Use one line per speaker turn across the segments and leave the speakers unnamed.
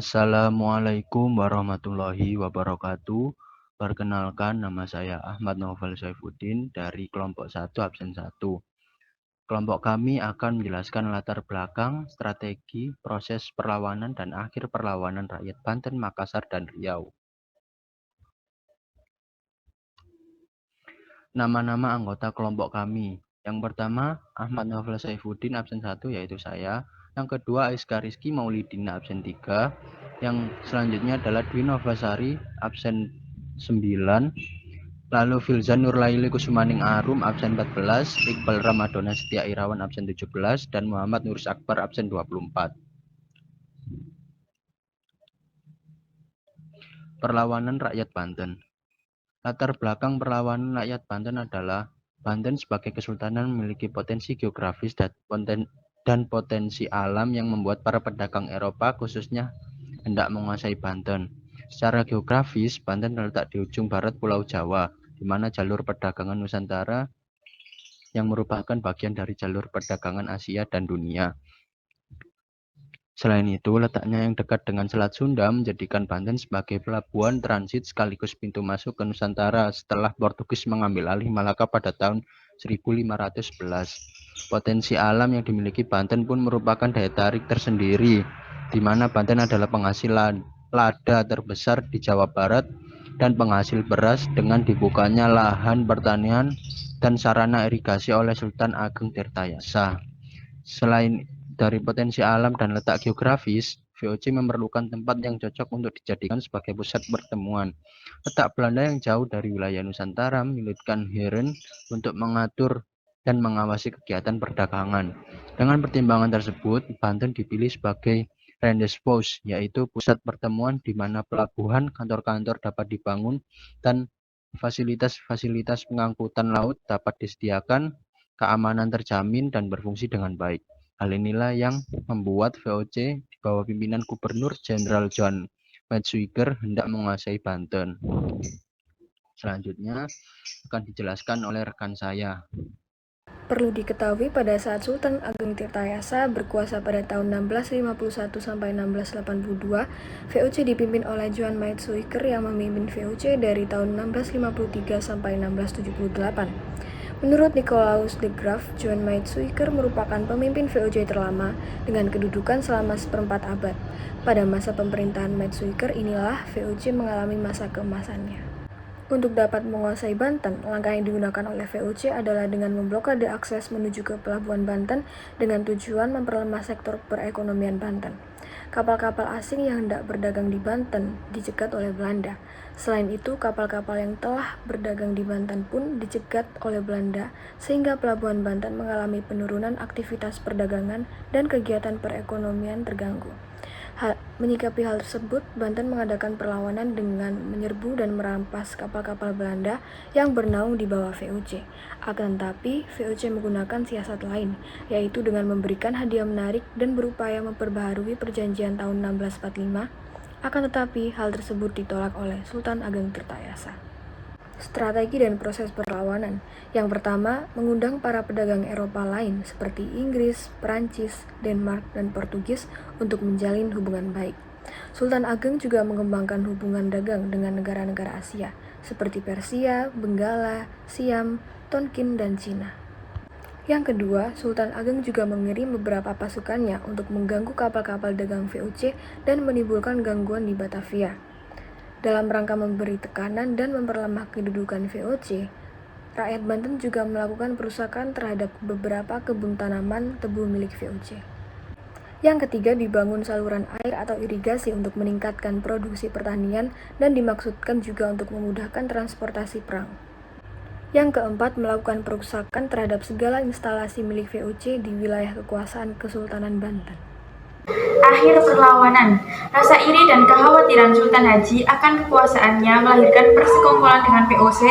Assalamualaikum warahmatullahi wabarakatuh. Perkenalkan, nama saya Ahmad Novel Saifuddin dari kelompok 1 absen 1. Kelompok kami akan menjelaskan latar belakang, strategi, proses perlawanan, dan akhir perlawanan rakyat Banten, Makassar, dan Riau. Nama-nama anggota kelompok kami. Yang pertama, Ahmad Novel Saifuddin absen 1, yaitu saya. Yang kedua, Aiska Rizky Maulidina absen 3. Yang selanjutnya adalah Dwi Novasari absen 9. Lalu Filzan Nurlaili Kusumaning Arum absen 14, Iqbal Ramadona Setia Irawan absen 17, dan Muhammad Nurus Akbar absen 24. Perlawanan rakyat Banten. Latar belakang perlawanan rakyat Banten adalah Banten sebagai kesultanan memiliki potensi geografis dan potensi alam yang membuat para pedagang Eropa khususnya hendak menguasai Banten. Secara geografis, Banten terletak di ujung barat Pulau Jawa, di mana jalur perdagangan Nusantara yang merupakan bagian dari jalur perdagangan Asia dan dunia. Selain itu, letaknya yang dekat dengan Selat Sunda menjadikan Banten sebagai pelabuhan transit sekaligus pintu masuk ke Nusantara setelah Portugis mengambil alih Malaka pada tahun 1511. Potensi alam yang dimiliki Banten pun merupakan daya tarik tersendiri, di mana Banten adalah penghasil lada terbesar di Jawa Barat dan penghasil beras dengan dibukanya lahan pertanian dan sarana irigasi oleh Sultan Ageng Tirtayasa. Selain dari potensi alam dan letak geografis, VOC memerlukan tempat yang cocok untuk dijadikan sebagai pusat pertemuan. Letak Belanda yang jauh dari wilayah Nusantara menyulitkan Heren untuk mengatur dan mengawasi kegiatan perdagangan. Dengan pertimbangan tersebut, Banten dipilih sebagai rendezvous, yaitu pusat pertemuan di mana pelabuhan, kantor-kantor dapat dibangun, dan fasilitas-fasilitas pengangkutan laut dapat disediakan, keamanan terjamin, dan berfungsi dengan baik. Hal inilah yang membuat VOC di bawah pimpinan Gubernur Jenderal John Maetsuiker hendak menguasai Banten. Selanjutnya akan dijelaskan oleh rekan saya.
Perlu diketahui pada saat Sultan Ageng Tirtayasa berkuasa pada tahun 1651 sampai 1682, VOC dipimpin oleh John Maetsuiker yang memimpin VOC dari tahun 1653 sampai 1678. Menurut Nicolaus de Graaf, John Maetsuiker merupakan pemimpin VOC terlama dengan kedudukan selama seperempat abad. Pada masa pemerintahan Maetsuiker inilah VOC mengalami masa keemasannya. Untuk dapat menguasai Banten, langkah yang digunakan oleh VOC adalah dengan memblokade akses menuju ke pelabuhan Banten dengan tujuan memperlemah sektor perekonomian Banten. Kapal-kapal asing yang hendak berdagang di Banten dicegat oleh Belanda. Selain itu, kapal-kapal yang telah berdagang di Banten pun dicegat oleh Belanda, sehingga pelabuhan Banten mengalami penurunan aktivitas perdagangan dan kegiatan perekonomian terganggu. Menyikapi hal tersebut, Banten mengadakan perlawanan dengan menyerbu dan merampas kapal-kapal Belanda yang bernaung di bawah VOC. Akan tetapi, VOC menggunakan siasat lain, yaitu dengan memberikan hadiah menarik dan berupaya memperbaharui perjanjian tahun 1645. Akan tetapi, hal tersebut ditolak oleh Sultan Ageng Tirtayasa. Strategi dan proses perlawanan. Yang pertama, mengundang para pedagang Eropa lain seperti Inggris, Perancis, Denmark, dan Portugis untuk menjalin hubungan baik. Sultan Ageng juga mengembangkan hubungan dagang dengan negara-negara Asia seperti Persia, Benggala, Siam, Tonkin, dan Cina. Yang kedua, Sultan Ageng juga mengirim beberapa pasukannya untuk mengganggu kapal-kapal dagang VOC dan menimbulkan gangguan di Batavia. Dalam rangka memberi tekanan dan memperlemah kedudukan VOC, rakyat Banten juga melakukan perusakan terhadap beberapa kebun tanaman tebu milik VOC. Yang ketiga, dibangun saluran air atau irigasi untuk meningkatkan produksi pertanian dan dimaksudkan juga untuk memudahkan transportasi perang. Yang keempat, melakukan perusakan terhadap segala instalasi milik VOC di wilayah kekuasaan Kesultanan Banten.
Akhir perlawanan, rasa iri dan kekhawatiran Sultan Haji akan kekuasaannya melahirkan persekongkolan dengan VOC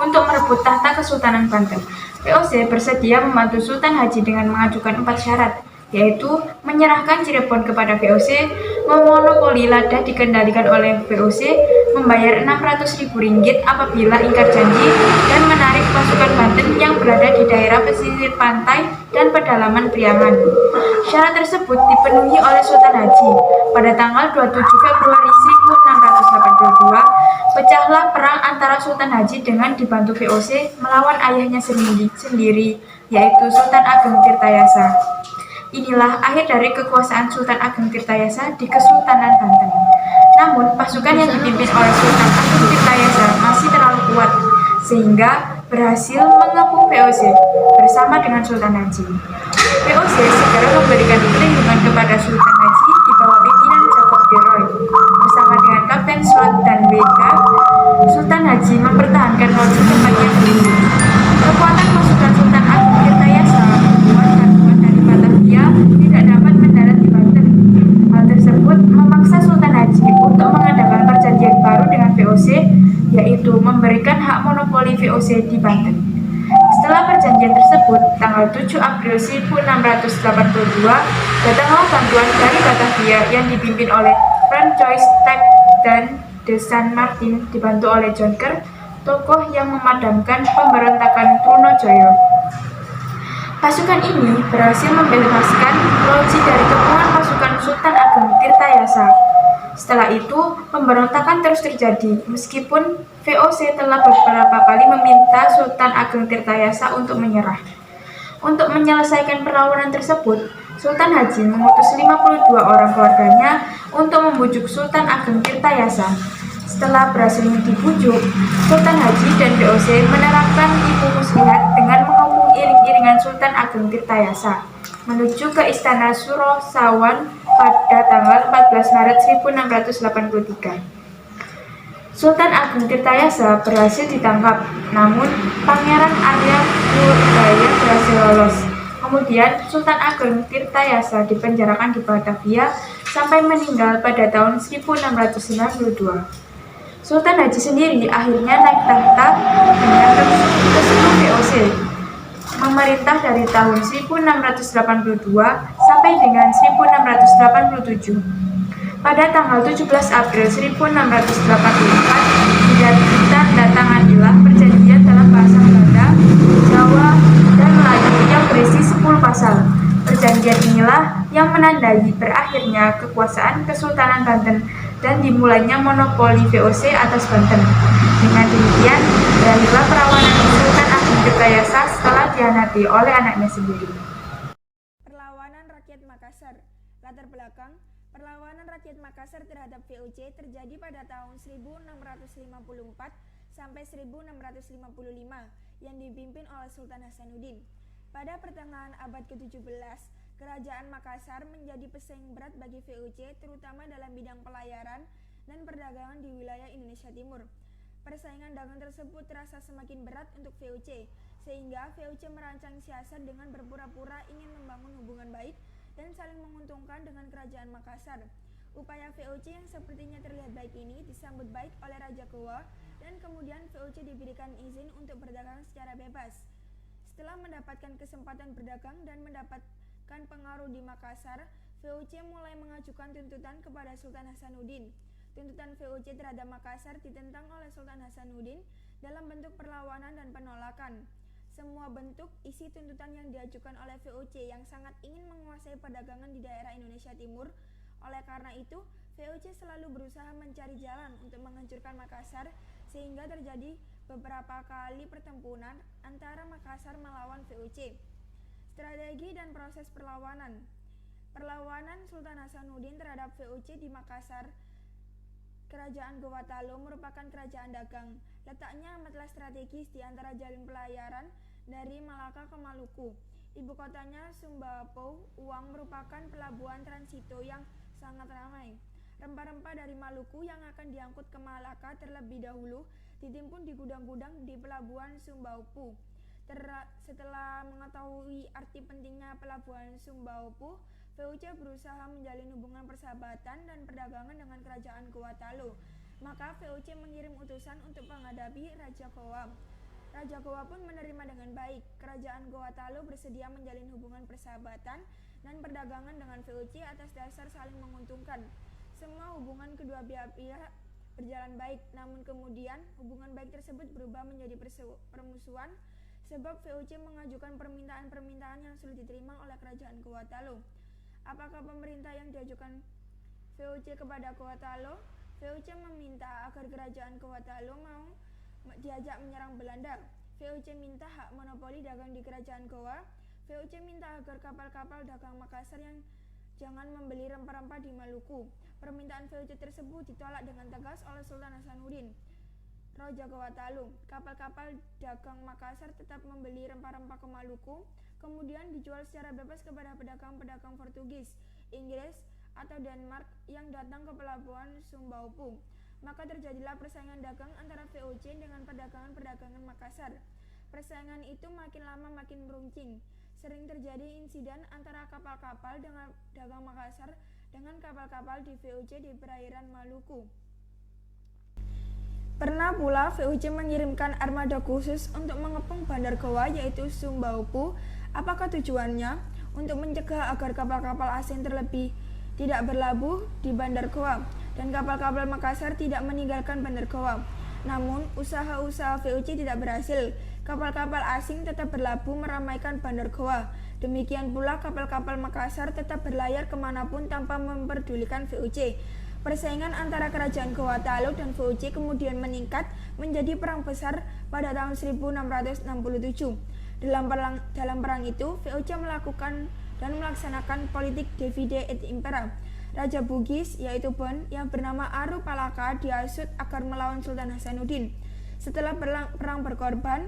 untuk merebut tahta Kesultanan Banten. VOC bersedia membantu Sultan Haji dengan mengajukan 4 syarat, yaitu menyerahkan Cirebon kepada VOC, memonopoli lada dikendalikan oleh VOC, membayar Rp600.000 apabila ingkar janji, dan menarik pasukan Banten yang berada di daerah pesisir pantai dan pedalaman Priangan. Syarat tersebut dipenuhi oleh Sultan Haji. Pada tanggal 27 Februari 1682, pecahlah perang antara Sultan Haji dengan dibantu VOC melawan ayahnya sendiri, yaitu Sultan Ageng Tirtayasa. Inilah akhir dari kekuasaan Sultan Ageng Tirtayasa di Kesultanan Banten. Namun, pasukan yang dipimpin oleh Sultan Ageng Tirtayasa masih terlalu kuat, sehingga berhasil mengepung VOC bersama dengan Sultan Haji. VOC segera memberikan perlindungan kepada Sultan Haji di bawah pimpinan Jacob de Roy. Bersama dengan Kapten Slot dan Wega, Sultan Haji mempertahankan lokasi tempat yang berlindung. Kekuatan pasukan Sultan Ageng Tirtayasa membuat gabungan dari Batavia tidak dapat mendarat di Banten. Hal tersebut memaksa Sultan Haji untuk mengadakan perjanjian baru dengan VOC, yaitu memberikan hak monopoli VOC di Banten. Setelah perjanjian tersebut, tanggal 7 April 1682, datanglah bantuan dari Batavia yang dipimpin oleh Francois Tech dan de San Martin, dibantu oleh John Kerr, tokoh yang memadamkan pemberontakan Trunojoyo. Pasukan ini berhasil membebaskan Lauci dari kepungan pasukan Sultan Ageng Tirtayasa. Setelah itu, pemberontakan terus terjadi, meskipun VOC telah beberapa kali meminta Sultan Ageng Tirtayasa untuk menyerah. Untuk menyelesaikan perlawanan tersebut, Sultan Haji mengutus 52 orang keluarganya untuk membujuk Sultan Ageng Tirtayasa. Setelah berhasil dibujuk, Sultan Haji dan VOC menerapkan tipu muslihat dengan mengepung iring-iringan Sultan Ageng Tirtayasa menuju ke Istana Surosawan pada tanggal 14 Maret 1683. Sultan Ageng Tirtayasa berhasil ditangkap, namun Pangeran Arya Purbaya berhasil lolos. Kemudian Sultan Ageng Tirtayasa dipenjarakan di Batavia sampai meninggal pada tahun 1692. Sultan Haji sendiri akhirnya naik tahta dengan restu VOC, memerintah dari tahun 1682 sampai dengan 1687. Pada tanggal 17 April 1684, ditandatanganilah perjanjian dalam bahasa Belanda, Jawa, dan Melayu yang berisi 10 pasal. Perjanjian inilah yang menandai berakhirnya kekuasaan Kesultanan Banten dan dimulainya monopoli VOC atas Banten. Dengan demikian, berakhirlah perlawanan Sultan Ageng Tirtayasa setelah dihianati oleh anaknya sendiri.
Perlawanan Rakyat Makassar. Latar belakang, perlawanan rakyat Makassar terhadap VOC terjadi pada tahun 1654 sampai 1655 yang dipimpin oleh Sultan Hasanuddin. Pada pertengahan abad ke-17, Kerajaan Makassar menjadi pesaing berat bagi VOC, terutama dalam bidang pelayaran dan perdagangan di wilayah Indonesia Timur. Persaingan dagang tersebut terasa semakin berat untuk VOC, sehingga VOC merancang siasat dengan berpura-pura ingin membangun hubungan baik dan saling menguntungkan dengan Kerajaan Makassar. Upaya VOC yang sepertinya terlihat baik ini disambut baik oleh Raja Goa, dan kemudian VOC diberikan izin untuk berdagang secara bebas. Setelah mendapatkan kesempatan berdagang dan mendapatkan pengaruh di Makassar, VOC mulai mengajukan tuntutan kepada Sultan Hasanuddin. Tuntutan VOC terhadap Makassar ditentang oleh Sultan Hasanuddin dalam bentuk perlawanan dan penolakan. Semua bentuk isi tuntutan yang diajukan oleh VOC yang sangat ingin menguasai perdagangan di daerah Indonesia Timur. Oleh karena itu, VOC selalu berusaha mencari jalan untuk menghancurkan Makassar, sehingga terjadi beberapa kali pertempuran antara Makassar melawan VOC. Strategi dan proses perlawanan. Perlawanan Sultan Hasanuddin terhadap VOC di Makassar. Kerajaan Gorontalo merupakan kerajaan dagang. Letaknya amatlah strategis di antara jalur pelayaran dari Malaka ke Maluku. Ibu kotanya Sumbawa Uang merupakan pelabuhan transito yang sangat ramai. Rempah-rempah dari Maluku yang akan diangkut ke Malaka terlebih dahulu ditimpun di gudang-gudang di pelabuhan Sumbawa. Setelah mengetahui arti pentingnya pelabuhan Sumbawa, VOC berusaha menjalin hubungan persahabatan dan perdagangan dengan kerajaan Gorontalo. Maka VOC mengirim utusan untuk menghadapi Raja Goa. Raja Goa pun menerima dengan baik. Kerajaan Gorontalo bersedia menjalin hubungan persahabatan dan perdagangan dengan VOC atas dasar saling menguntungkan. Semua hubungan kedua belah pihak berjalan baik, namun kemudian hubungan baik tersebut berubah menjadi permusuhan sebab VOC mengajukan permintaan-permintaan yang sulit diterima oleh kerajaan Gorontalo. Apakah pemerintah yang diajukan VOC kepada Gorontalo? VOC meminta agar kerajaan Gorontalo mau diajak menyerang Belanda. VOC minta hak monopoli dagang di kerajaan Goa. VOC minta agar kapal-kapal dagang Makassar yang jangan membeli rempah-rempah di Maluku. Permintaan VOC tersebut ditolak dengan tegas oleh Sultan Hasanuddin, Raja Gorontalo. Kapal-kapal dagang Makassar tetap membeli rempah-rempah ke Maluku, kemudian dijual secara bebas kepada pedagang-pedagang Portugis, Inggris, atau Denmark yang datang ke pelabuhan Sumbaupu. Maka terjadilah persaingan dagang antara VOC dengan perdagangan Makassar. Persaingan itu makin lama makin meruncing. Sering terjadi insiden antara kapal-kapal dengan dagang Makassar dengan kapal-kapal di VOC di perairan Maluku. Pernah pula VOC mengirimkan armada khusus untuk mengepung bandar Goa yaitu Sumbaupu. Apakah tujuannya? Untuk mencegah agar kapal-kapal asing terlebih tidak berlabuh di bandar Goa dan kapal-kapal Makassar tidak meninggalkan bandar Goa. Namun, usaha-usaha VOC tidak berhasil. Kapal-kapal asing tetap berlabuh meramaikan bandar Goa. Demikian pula kapal-kapal Makassar tetap berlayar kemanapun tanpa memperdulikan VOC. Persaingan antara kerajaan Gorontalo dan VOC kemudian meningkat menjadi perang besar pada tahun 1667. Dalam perang itu, VOC melakukan dan melaksanakan politik divide et impera. Raja Bugis, yaitu Bon, yang bernama Aru Palaka dihasut agar melawan Sultan Hasanuddin. Setelah perang berkorban,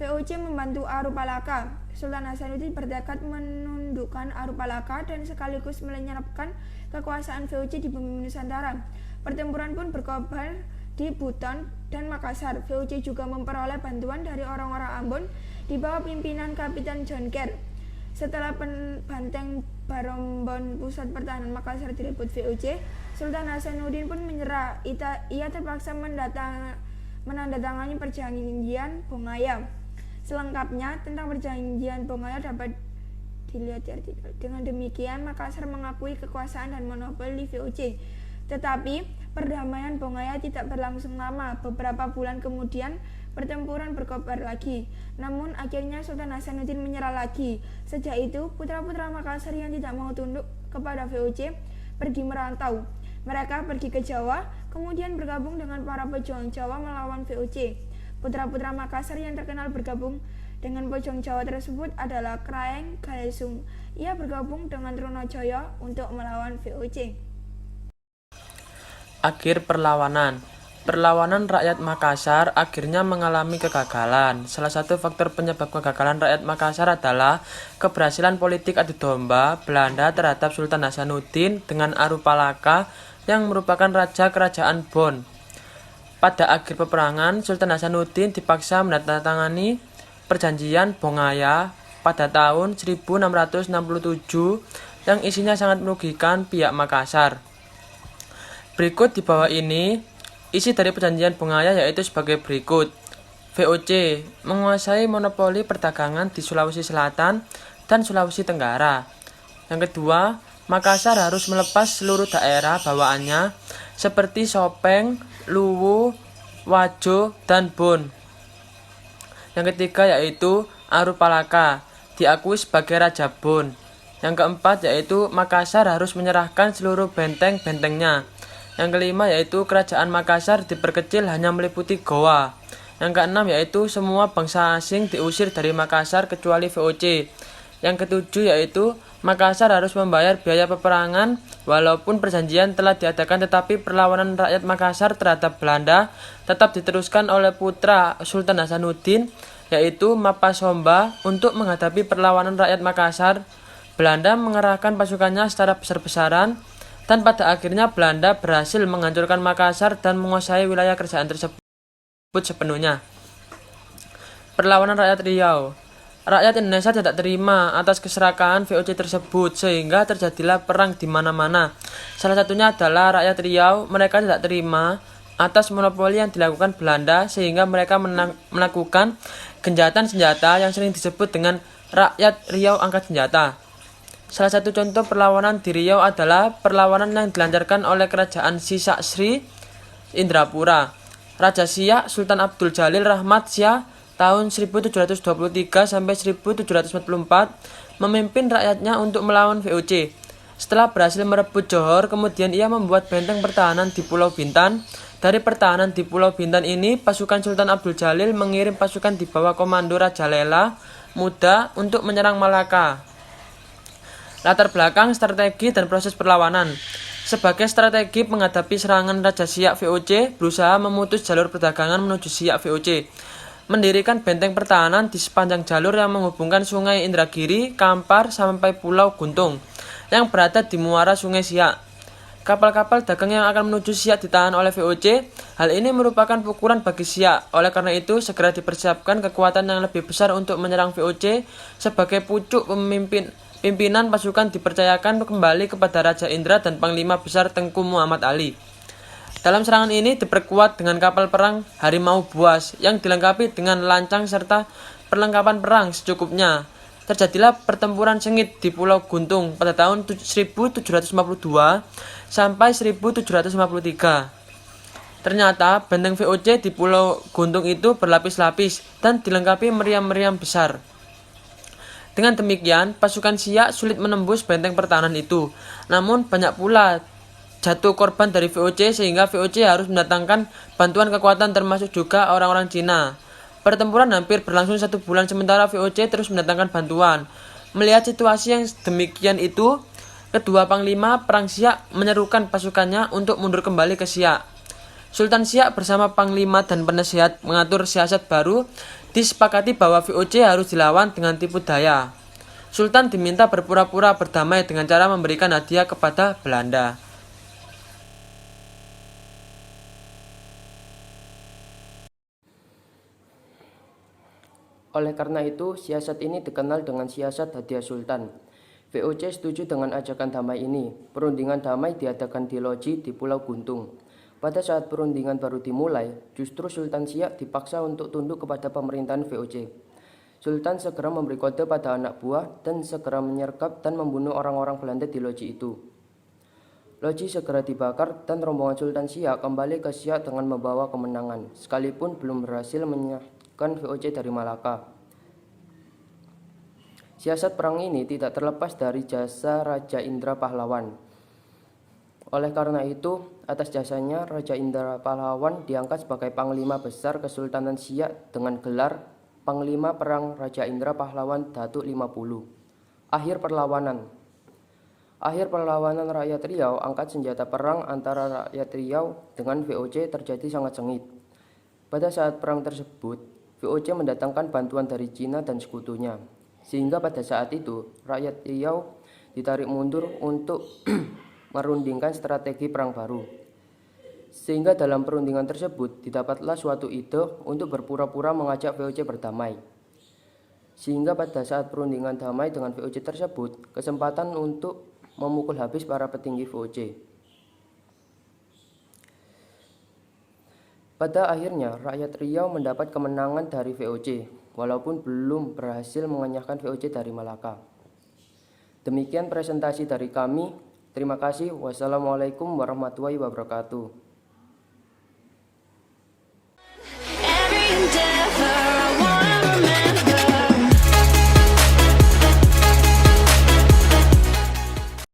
VOC membantu Aru Palaka. Sultan Hasanuddin bertekad menundukkan Aru Palaka dan sekaligus menyerapkan kekuasaan VOC di bumi Nusantara. Pertempuran pun berkobar di Buton dan Makassar. VOC juga memperoleh bantuan dari orang-orang Ambon di bawah pimpinan Kapitan John Kerr. Setelah Banteng Barombon, pusat pertahanan Makassar, direbut VOC, Sultan Hasanuddin pun menyerah. Ia terpaksa menandatangani perjanjian Bongaya. Selengkapnya tentang perjanjian Bongaya dapat dilihat di artikel. Dengan demikian, Makassar mengakui kekuasaan dan monopoli VOC. Tetapi perdamaian Bongaya tidak berlangsung lama. Beberapa bulan kemudian pertempuran berkobar lagi. Namun akhirnya Sultan Hasanuddin menyerah lagi. Sejak itu, putra-putra Makassar yang tidak mau tunduk kepada VOC pergi merantau. Mereka pergi ke Jawa, kemudian bergabung dengan para pejuang Jawa melawan VOC. Putra-putra Makassar yang terkenal bergabung dengan pejuang Jawa tersebut adalah Kraeng Galesung. Ia bergabung dengan Trunojoyo untuk melawan VOC.
Akhir perlawanan. Perlawanan rakyat Makassar akhirnya mengalami kegagalan. Salah satu faktor penyebab kegagalan rakyat Makassar adalah keberhasilan politik adu domba Belanda terhadap Sultan Hasanuddin dengan Aru Palaka yang merupakan raja kerajaan Bon. Pada akhir peperangan, Sultan Hasanuddin dipaksa menandatangani perjanjian Bongaya pada tahun 1667 yang isinya sangat merugikan pihak Makassar. Berikut di bawah ini isi dari perjanjian Bongaya, yaitu sebagai berikut. VOC menguasai monopoli perdagangan di Sulawesi Selatan dan Sulawesi Tenggara. Yang kedua, Makassar harus melepas seluruh daerah bawaannya seperti Sopeng, Luwu, Wajo, dan Bon. Yang ketiga yaitu Aru Palaka diakui sebagai Raja Bon. Yang keempat yaitu Makassar harus menyerahkan seluruh benteng-bentengnya. Yang kelima yaitu kerajaan Makassar diperkecil hanya meliputi Goa. Yang keenam yaitu semua bangsa asing diusir dari Makassar kecuali VOC. Yang ketujuh yaitu Makassar harus membayar biaya peperangan walaupun perjanjian telah diadakan, tetapi perlawanan rakyat Makassar terhadap Belanda tetap diteruskan oleh putra Sultan Hasanuddin yaitu Mapasomba untuk menghadapi perlawanan rakyat Makassar. Belanda mengerahkan pasukannya secara besar-besaran dan pada akhirnya Belanda berhasil menghancurkan Makassar dan menguasai wilayah kerajaan tersebut sepenuhnya. Perlawanan rakyat Riau. Rakyat Indonesia tidak terima atas keserakahan VOC tersebut sehingga terjadilah perang di mana-mana. Salah satunya adalah rakyat Riau. Mereka tidak terima atas monopoli yang dilakukan Belanda sehingga mereka melakukan gencatan senjata yang sering disebut dengan rakyat Riau angkat senjata. Salah satu contoh perlawanan di Riau adalah perlawanan yang dilancarkan oleh kerajaan Sisak Sri Indrapura. Raja Siak Sultan Abdul Jalil Rahmat Siak tahun 1723 sampai 1744 memimpin rakyatnya untuk melawan VOC. Setelah berhasil merebut Johor, kemudian ia membuat benteng pertahanan di Pulau Bintan. Dari pertahanan di Pulau Bintan ini, pasukan Sultan Abdul Jalil mengirim pasukan di bawah komando Raja Lela Muda untuk menyerang Malaka. Latar belakang, strategi, dan proses perlawanan. Sebagai strategi menghadapi serangan Raja Siak VOC, berusaha memutus jalur perdagangan menuju Siak VOC. Mendirikan benteng pertahanan di sepanjang jalur yang menghubungkan Sungai Indragiri, Kampar, sampai Pulau Guntung, yang berada di muara Sungai Siak. Kapal-kapal dagang yang akan menuju Siak ditahan oleh VOC. Hal ini merupakan pukulan bagi Siak. Oleh karena itu, segera dipersiapkan kekuatan yang lebih besar untuk menyerang VOC. Sebagai pucuk pimpinan pasukan dipercayakan kembali kepada Raja Indra dan Panglima Besar Tengku Muhammad Ali. Dalam serangan ini diperkuat dengan kapal perang Harimau Buas yang dilengkapi dengan lancang serta perlengkapan perang secukupnya. Terjadilah pertempuran sengit di Pulau Guntung pada tahun 1752 sampai 1753. Ternyata benteng VOC di Pulau Guntung itu berlapis-lapis dan dilengkapi meriam-meriam besar. Dengan demikian, pasukan Siak sulit menembus benteng pertahanan itu. Namun banyak pula jatuh korban dari VOC sehingga VOC harus mendatangkan bantuan kekuatan termasuk juga orang-orang Cina. Pertempuran hampir berlangsung 1 bulan sementara VOC terus mendatangkan bantuan. Melihat situasi yang demikian itu, kedua panglima perang Siak menyerukan pasukannya untuk mundur kembali ke Siak. Sultan Siak bersama panglima dan penasihat mengatur siasat baru. Disepakati bahwa VOC harus dilawan dengan tipu daya. Sultan diminta berpura-pura berdamai dengan cara memberikan hadiah kepada Belanda.
Oleh karena itu, siasat ini dikenal dengan siasat hadiah Sultan. VOC setuju dengan ajakan damai ini. Perundingan damai diadakan di loji di Pulau Guntung. Pada saat perundingan baru dimulai, justru Sultan Siak dipaksa untuk tunduk kepada pemerintahan VOC. Sultan segera memberi kode pada anak buah dan segera menyergap dan membunuh orang-orang Belanda di loji itu. Loji segera dibakar dan rombongan Sultan Siak kembali ke Siak dengan membawa kemenangan, sekalipun belum berhasil menyingkirkan VOC dari Malaka. Siasat perang ini tidak terlepas dari jasa Raja Indra Pahlawan. Oleh karena itu, atas jasanya Raja Indra Pahlawan diangkat sebagai Panglima Besar Kesultanan Siak dengan gelar Panglima Perang Raja Indra Pahlawan Datuk 50. Akhir perlawanan. Akhir perlawanan rakyat Riau angkat senjata perang antara rakyat Riau dengan VOC terjadi sangat sengit. Pada saat perang tersebut, VOC mendatangkan bantuan dari Cina dan sekutunya. Sehingga pada saat itu, rakyat Riau ditarik mundur untuk merundingkan strategi perang baru. Sehingga dalam perundingan tersebut didapatlah suatu ide untuk berpura-pura mengajak VOC berdamai. Sehingga pada saat perundingan damai dengan VOC tersebut, kesempatan untuk memukul habis para petinggi VOC. Pada akhirnya, rakyat Riau mendapat kemenangan dari VOC, walaupun belum berhasil mengenyahkan VOC dari Malaka. Demikian presentasi dari kami. Terima kasih. Wassalamualaikum warahmatullahi wabarakatuh.